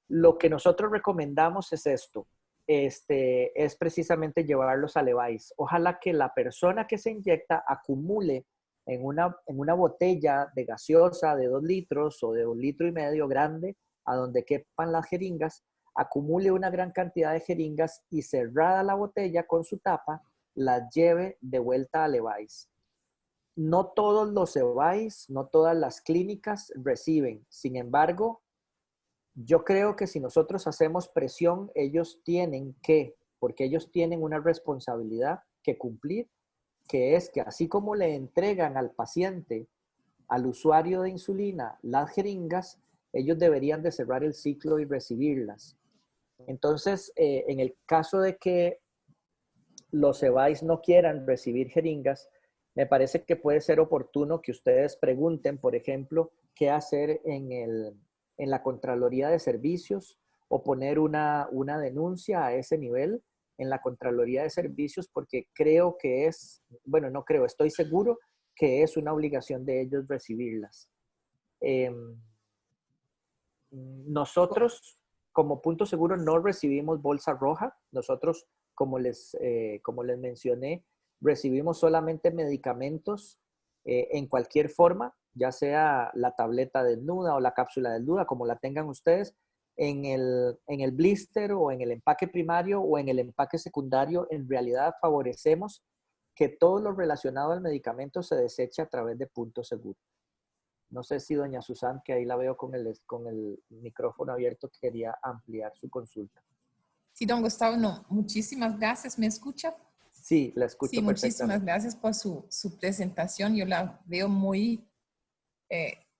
Lo que nosotros recomendamos es esto, es precisamente llevarlos a Levi's. Ojalá que la persona que se inyecta acumule en una botella de gaseosa de 2 litros o de 1,5 litros grande, a donde quepan las jeringas, acumule una gran cantidad de jeringas y cerrada la botella con su tapa, las lleve de vuelta a Levi's. No todos los Levi's, no todas las clínicas reciben. Sin embargo, yo creo que si nosotros hacemos presión, ellos tienen porque ellos tienen una responsabilidad que cumplir, que es que así como le entregan al paciente, al usuario de insulina, las jeringas, ellos deberían de cerrar el ciclo y recibirlas. Entonces, en el caso de que los EVAIS no quieran recibir jeringas, me parece que puede ser oportuno que ustedes pregunten, por ejemplo, qué hacer en la Contraloría de Servicios o poner una denuncia a ese nivel en la Contraloría de Servicios, porque creo que no creo, estoy seguro que es una obligación de ellos recibirlas. Nosotros, como Punto Seguro, no recibimos bolsa roja. Nosotros, como les mencioné, recibimos solamente medicamentos en cualquier forma, ya sea la tableta desnuda o la cápsula desnuda, como la tengan ustedes, en el blister o en el empaque primario o en el empaque secundario. En realidad favorecemos que todo lo relacionado al medicamento se deseche a través de Punto Seguro. No sé si doña Susan, que ahí la veo con el micrófono abierto, quería ampliar su consulta. Sí, don Gustavo, no, muchísimas gracias. ¿Me escucha? Sí, la escucho sí, muchísimas perfectamente. Gracias por su presentación. Yo la veo muy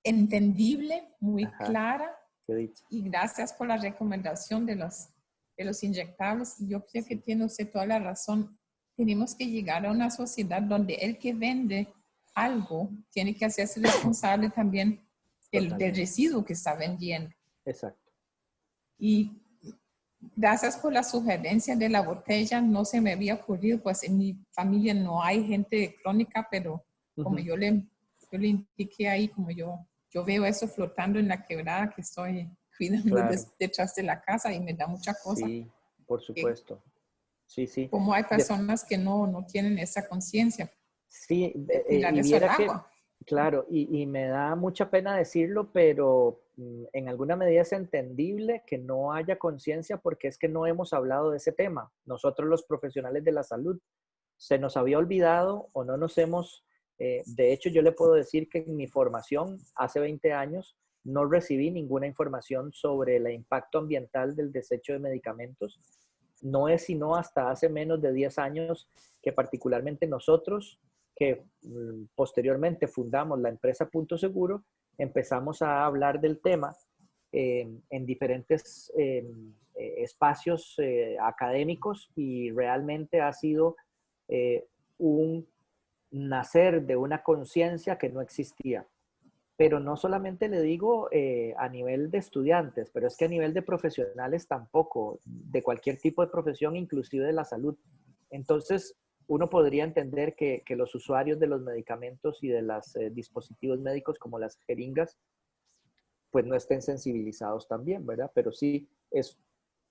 entendible, muy clara. Qué dicha. Y gracias por la recomendación de los inyectables. Yo creo que tiene usted toda la razón. Tenemos que llegar a una sociedad donde el que vende algo tiene que hacerse responsable también del residuo que está vendiendo. Exacto. Y gracias por la sugerencia de la botella. No se me había ocurrido, pues en mi familia no hay gente crónica, pero como yo le indiqué ahí, como yo veo eso flotando en la quebrada que estoy cuidando detrás de la casa y me da mucha cosa. Sí, por supuesto. Sí, sí. Como hay personas que no tienen esa conciencia. Sí, y viera que, claro, y me da mucha pena decirlo, pero en alguna medida es entendible que no haya conciencia porque es que no hemos hablado de ese tema. Nosotros los profesionales de la salud se nos había olvidado o no nos hemos, de hecho yo le puedo decir que en mi formación hace 20 años no recibí ninguna información sobre el impacto ambiental del desecho de medicamentos. No es sino hasta hace menos de 10 años que particularmente nosotros, que posteriormente fundamos la empresa Punto Seguro, empezamos a hablar del tema en diferentes espacios académicos y realmente ha sido un nacer de una conciencia que no existía. Pero no solamente le digo a nivel de estudiantes, pero es que a nivel de profesionales tampoco, de cualquier tipo de profesión, inclusive de la salud. Entonces, uno podría entender que los usuarios de los medicamentos y de los dispositivos médicos como las jeringas, pues no estén sensibilizados también, ¿verdad? Pero sí es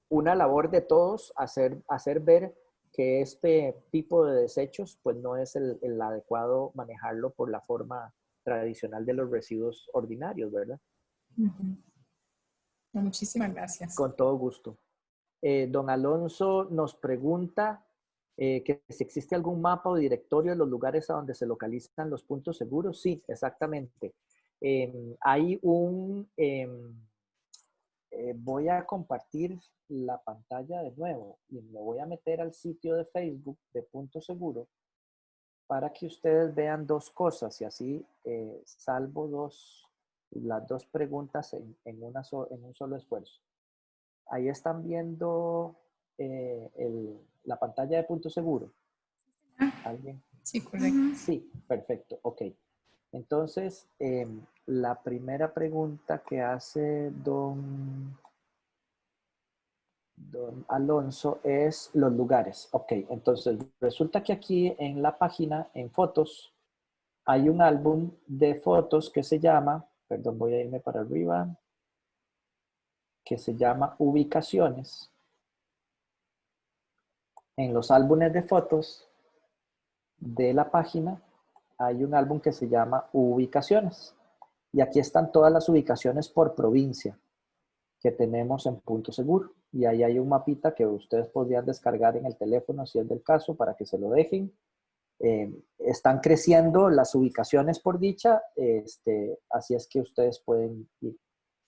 una labor de todos hacer ver que este tipo de desechos, pues no es el adecuado manejarlo por la forma tradicional de los residuos ordinarios, ¿verdad? Muchísimas gracias. Con todo gusto. Don Alonso nos pregunta que si existe algún mapa o directorio de los lugares a donde se localizan los puntos seguros. Sí, exactamente. Hay voy a compartir la pantalla de nuevo y me voy a meter al sitio de Facebook de Punto Seguro para que ustedes vean dos cosas y así salvo las dos preguntas en un solo esfuerzo. Ahí están viendo la pantalla de Punto Seguro. ¿Alguien? Sí, correcto. Sí, perfecto, ok. Entonces, la primera pregunta que hace don Alonso es los lugares. Ok, entonces resulta que aquí en la página, en fotos, hay un álbum de fotos que se llama, perdón, voy a irme para arriba, que se llama Ubicaciones. En los álbumes de fotos de la página hay un álbum que se llama Ubicaciones. Y aquí están todas las ubicaciones por provincia que tenemos en Punto Seguro. Y ahí hay un mapita que ustedes podrían descargar en el teléfono si es del caso para que se lo dejen. Están creciendo las ubicaciones por dicha, así es que ustedes pueden ir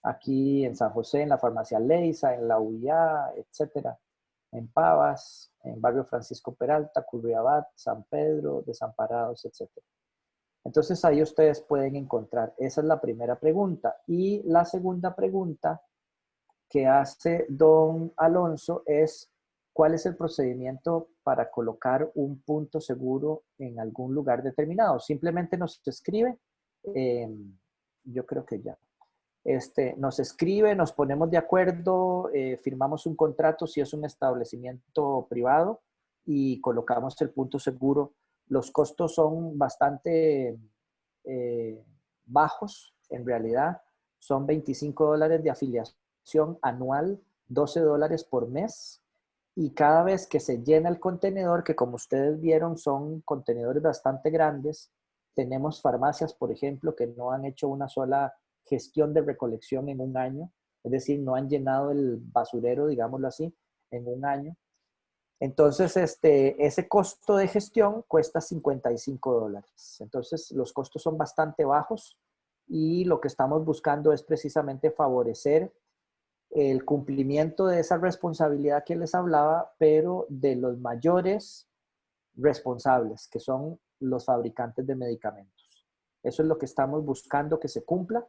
aquí en San José, en la farmacia Leisa, en la UIA, etcétera, en Pavas, en Barrio Francisco Peralta, Curriabat, San Pedro, Desamparados, etcétera. Entonces ahí ustedes pueden encontrar. Esa es la primera pregunta. Y la segunda pregunta que hace don Alonso es cuál es el procedimiento para colocar un punto seguro en algún lugar determinado. Simplemente nos escribe, yo creo que ya. Nos escribe, nos ponemos de acuerdo, firmamos un contrato si es un establecimiento privado y colocamos el punto seguro. Los costos son bastante bajos, en realidad. Son $25 de afiliación anual, $12 por mes. Y cada vez que se llena el contenedor, que como ustedes vieron son contenedores bastante grandes, tenemos farmacias, por ejemplo, que no han hecho una sola gestión de recolección en un año, es decir, no han llenado el basurero, digámoslo así, en un año. Entonces, ese costo de gestión cuesta $55. Entonces, los costos son bastante bajos y lo que estamos buscando es precisamente favorecer el cumplimiento de esa responsabilidad que les hablaba, pero de los mayores responsables, que son los fabricantes de medicamentos. Eso es lo que estamos buscando que se cumpla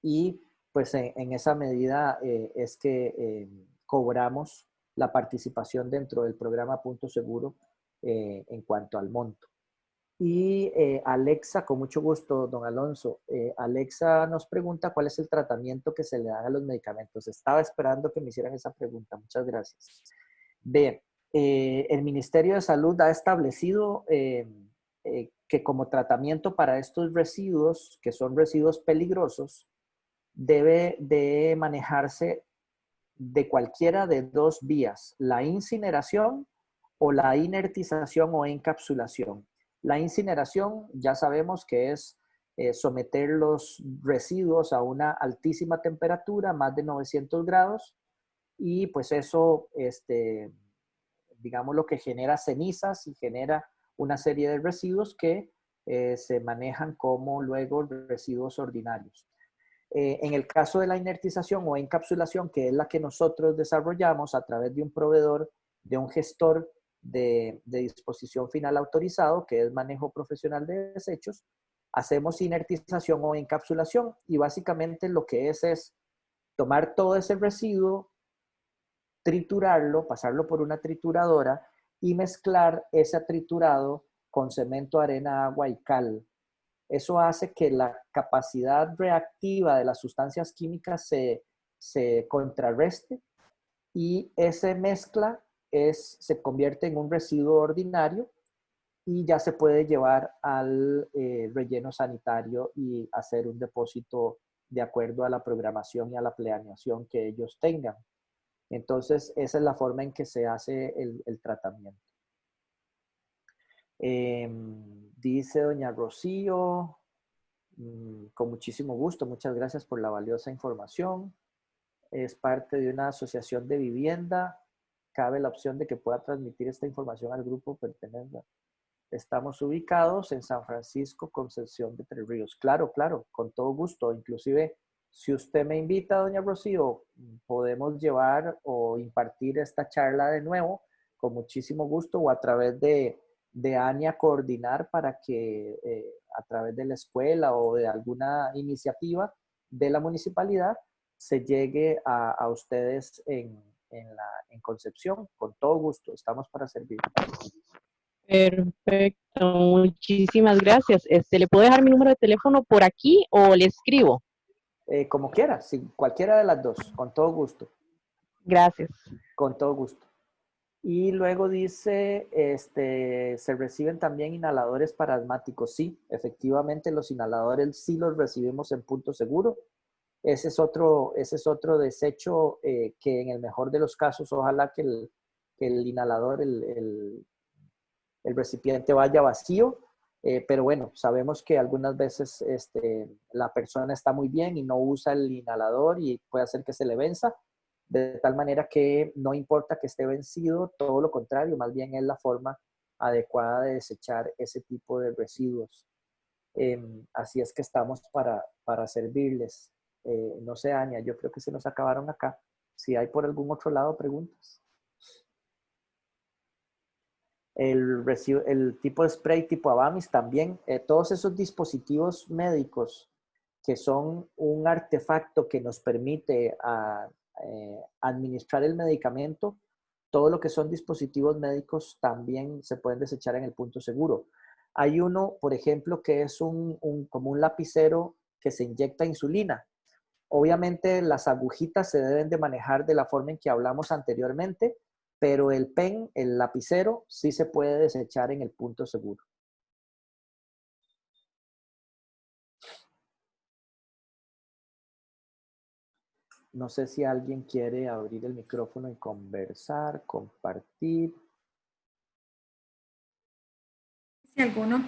y pues en esa medida es que cobramos la participación dentro del programa Punto Seguro en cuanto al monto. Y Alexa, con mucho gusto, don Alonso, Alexa nos pregunta cuál es el tratamiento que se le da a los medicamentos. Estaba esperando que me hicieran esa pregunta. Muchas gracias. Bien, el Ministerio de Salud ha establecido que como tratamiento para estos residuos, que son residuos peligrosos, debe de manejarse de cualquiera de dos vías, la incineración o la inertización o encapsulación. La incineración ya sabemos que es someter los residuos a una altísima temperatura, más de 900 grados, y pues eso, digamos, lo que genera cenizas y genera una serie de residuos que se manejan como luego residuos ordinarios. En el caso de la inertización o encapsulación, que es la que nosotros desarrollamos a través de un proveedor, de un gestor de disposición final autorizado, que es manejo profesional de desechos, hacemos inertización o encapsulación y básicamente lo que es tomar todo ese residuo, triturarlo, pasarlo por una trituradora y mezclar ese triturado con cemento, arena, agua y cal. Eso hace que la capacidad reactiva de las sustancias químicas se contrarreste y esa mezcla se convierte en un residuo ordinario y ya se puede llevar al relleno sanitario y hacer un depósito de acuerdo a la programación y a la planeación que ellos tengan. Entonces, esa es la forma en que se hace el tratamiento. Dice doña Rocío, con muchísimo gusto, muchas gracias por la valiosa información. Es parte de una asociación de vivienda. Cabe la opción de que pueda transmitir esta información al grupo perteneciente. Estamos ubicados en San Francisco, Concepción de Tres Ríos. Claro, claro, con todo gusto. Inclusive, si usted me invita, doña Rocío, podemos llevar o impartir esta charla de nuevo con muchísimo gusto o a través de Ania coordinar para que a través de la escuela o de alguna iniciativa de la municipalidad se llegue a ustedes en Concepción. Con todo gusto, estamos para servir. Perfecto, muchísimas gracias. ¿Le puedo dejar mi número de teléfono por aquí o le escribo? Como quiera, sí, cualquiera de las dos, con todo gusto. Gracias. Con todo gusto. Y luego dice, se reciben también inhaladores para asmáticos. Sí, efectivamente los inhaladores sí los recibimos en punto seguro. Ese es otro desecho que en el mejor de los casos, ojalá que el inhalador, el recipiente vaya vacío. Pero bueno, sabemos que algunas veces la persona está muy bien y no usa el inhalador y puede hacer que se le venza, de tal manera que no importa que esté vencido, todo lo contrario, más bien es la forma adecuada de desechar ese tipo de residuos. Así es que estamos para servirles. No sé, Ania, yo creo que se nos acabaron acá. Si hay por algún otro lado preguntas. El tipo de spray tipo Avamis también, todos esos dispositivos médicos que son un artefacto que nos permite administrar el medicamento, todo lo que son dispositivos médicos también se pueden desechar en el punto seguro. Hay uno, por ejemplo, que es como un lapicero que se inyecta insulina. Obviamente las agujitas se deben de manejar de la forma en que hablamos anteriormente, pero el pen, el lapicero, sí se puede desechar en el punto seguro. No sé si alguien quiere abrir el micrófono y conversar, compartir. Si alguno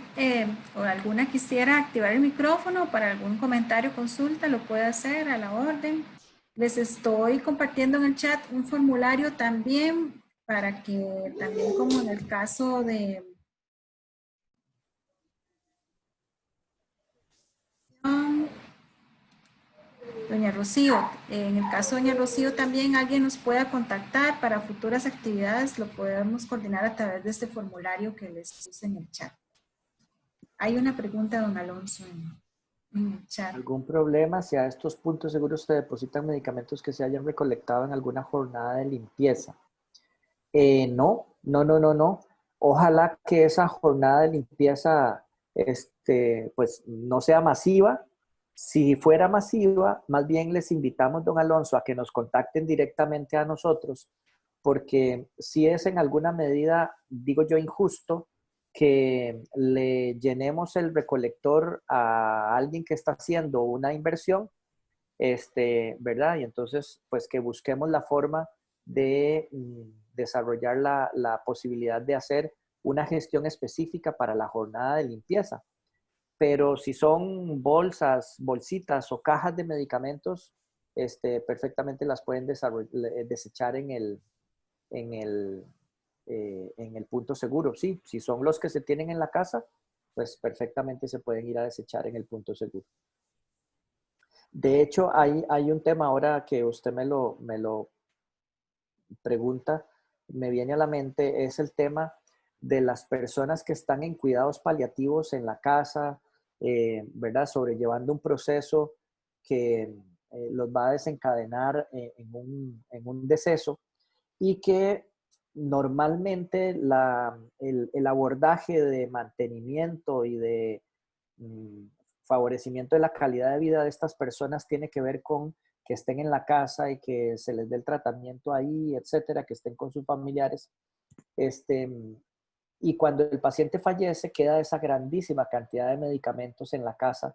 o alguna quisiera activar el micrófono para algún comentario o consulta, lo puede hacer a la orden. Les estoy compartiendo en el chat un formulario también para que también, como en el caso de Doña Rocío, en el caso de Doña Rocío también alguien nos pueda contactar para futuras actividades, lo podemos coordinar a través de este formulario que les puse en el chat. Hay una pregunta, don Alonso, en el chat. ¿Algún problema si a estos puntos seguros se depositan medicamentos que se hayan recolectado en alguna jornada de limpieza? No. Ojalá que esa jornada de limpieza pues no sea masiva. Si fuera masiva, más bien les invitamos, don Alonso, a que nos contacten directamente a nosotros, porque si es en alguna medida, digo yo, injusto que le llenemos el recolector a alguien que está haciendo una inversión, ¿verdad? Y entonces, pues que busquemos la forma de desarrollar la posibilidad de hacer una gestión específica para la jornada de limpieza. Pero si son bolsitas o cajas de medicamentos, perfectamente las pueden desechar en el punto seguro. Sí, si son los que se tienen en la casa, pues perfectamente se pueden ir a desechar en el punto seguro. De hecho, hay un tema ahora que usted me lo pregunta, me viene a la mente, es el tema de las personas que están en cuidados paliativos en la casa, ¿verdad? Sobrellevando un proceso que los va a desencadenar en un deceso y que normalmente el abordaje de mantenimiento y de favorecimiento de la calidad de vida de estas personas tiene que ver con que estén en la casa y que se les dé el tratamiento ahí, etcétera, que estén con sus familiares. Y cuando el paciente fallece, queda esa grandísima cantidad de medicamentos en la casa.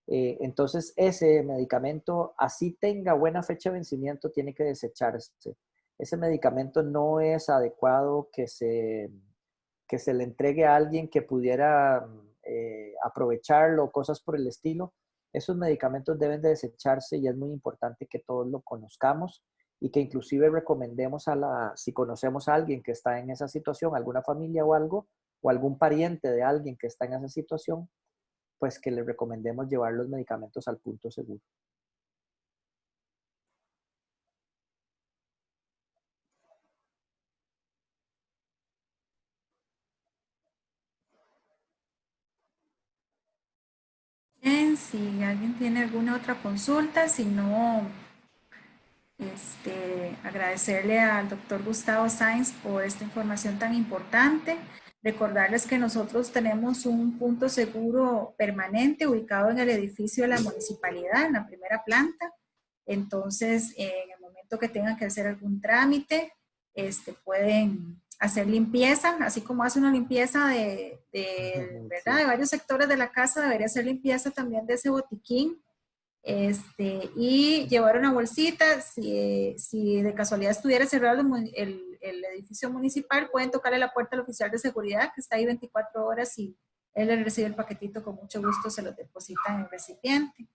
Entonces, ese medicamento, así tenga buena fecha de vencimiento, tiene que desecharse. Ese medicamento no es adecuado que se le entregue a alguien que pudiera aprovecharlo, cosas por el estilo. Esos medicamentos deben de desecharse y es muy importante que todos lo conozcamos y que inclusive recomendemos si conocemos a alguien que está en esa situación, alguna familia o algo, o algún pariente de alguien que está en esa situación, pues que le recomendemos llevar los medicamentos al punto seguro. Bien, si alguien tiene alguna otra consulta, si no, agradecerle al doctor Gustavo Sáenz por esta información tan importante. Recordarles que nosotros tenemos un punto seguro permanente ubicado en el edificio de la municipalidad, en la primera planta. Entonces, en el momento que tengan que hacer algún trámite, pueden hacer limpieza, así como hace una limpieza ¿verdad? De varios sectores de la casa, debería hacer limpieza también de ese botiquín. Y llevar una bolsita, si de casualidad estuviera cerrado el edificio municipal, pueden tocarle la puerta al oficial de seguridad que está ahí 24 horas y él le recibe el paquetito con mucho gusto, se lo deposita en el recipiente.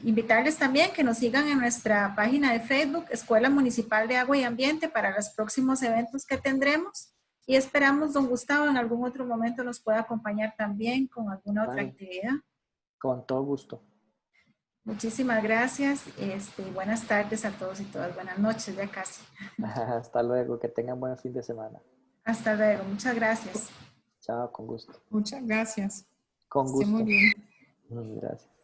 Invitarles también que nos sigan en nuestra página de Facebook, Escuela Municipal de Agua y Ambiente, para los próximos eventos que tendremos, y esperamos don Gustavo en algún otro momento nos pueda acompañar también con alguna otra actividad. Con todo gusto. Muchísimas gracias. Buenas tardes a todos y todas. Buenas noches, ya casi. Hasta luego. Que tengan buen fin de semana. Hasta luego. Muchas gracias. Chao, con gusto. Muchas gracias. Con gusto. Esté muy bien. Gracias.